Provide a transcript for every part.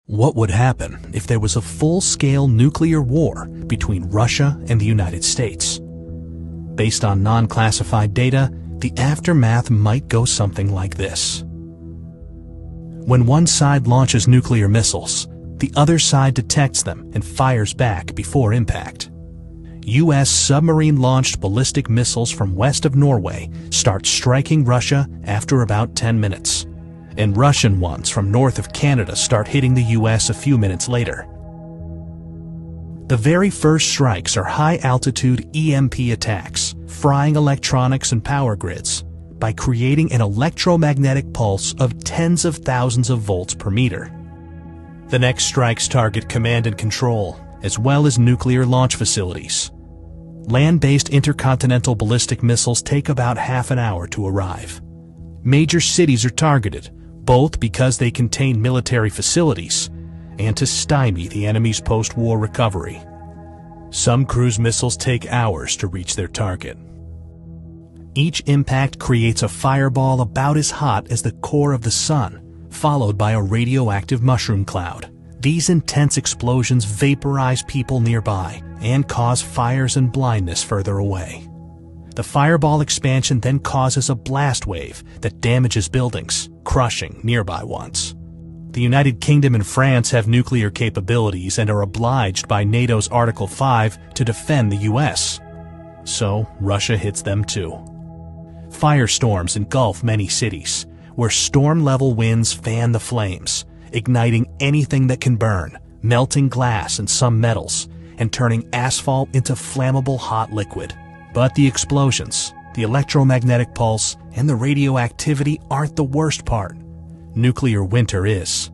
What would happen if there was a full-scale nuclear war between Russia and the United States? Based on non-classified data, the aftermath might go something like this. When one side launches nuclear missiles, the other side detects them and fires back before impact. U.S. submarine-launched ballistic missiles from west of Norway start striking Russia after about 10 minutes. And Russian ones from north of Canada start hitting the U.S. a few minutes later. The very first strikes are high-altitude EMP attacks, frying electronics and power grids by creating an electromagnetic pulse of tens of thousands of volts per meter. The next strikes target command and control, as well as nuclear launch facilities. Land-based intercontinental ballistic missiles take about half an hour to arrive. Major cities are targeted, both because they contain military facilities and to stymie the enemy's post-war recovery. Some cruise missiles take hours to reach their target. Each impact creates a fireball about as hot as the core of the sun, followed by a radioactive mushroom cloud. These intense explosions vaporize people nearby and cause fires and blindness further away. The fireball expansion then causes a blast wave that damages buildings, crushing nearby ones. The United Kingdom and France have nuclear capabilities and are obliged by NATO's Article 5 to defend the US. So Russia hits them too. Firestorms engulf many cities, where storm-level winds fan the flames, igniting anything that can burn, melting glass and some metals, and turning asphalt into flammable hot liquid. But the explosions, the electromagnetic pulse, and the radioactivity aren't the worst part. Nuclear winter is,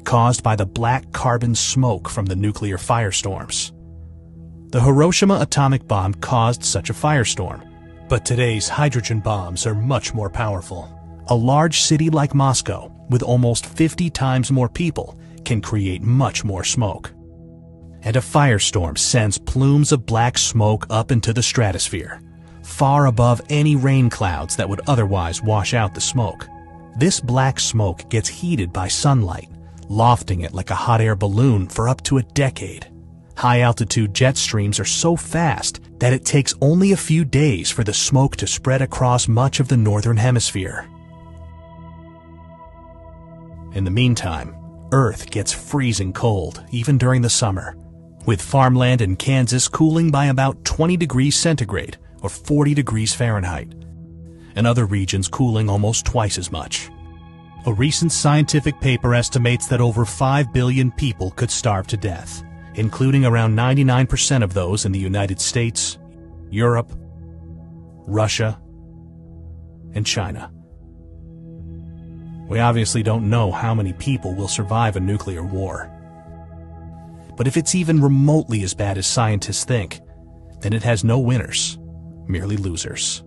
caused by the black carbon smoke from the nuclear firestorms. The Hiroshima atomic bomb caused such a firestorm, but today's hydrogen bombs are much more powerful. A large city like Moscow, with almost 50 times more people, can create much more smoke. And a firestorm sends plumes of black smoke up into the stratosphere, far above any rain clouds that would otherwise wash out the smoke. This black smoke gets heated by sunlight, lofting it like a hot air balloon for up to a decade. High-altitude jet streams are so fast that it takes only a few days for the smoke to spread across much of the northern hemisphere. In the meantime, Earth gets freezing cold, even during the summer, with farmland in Kansas cooling by about 20 degrees centigrade or 40 degrees Fahrenheit, and other regions cooling almost twice as much. A recent scientific paper estimates that over 5 billion people could starve to death, including around 99% of those in the United States, Europe, Russia, and China. We obviously don't know how many people will survive a nuclear war. But if it's even remotely as bad as scientists think, then it has no winners, merely losers.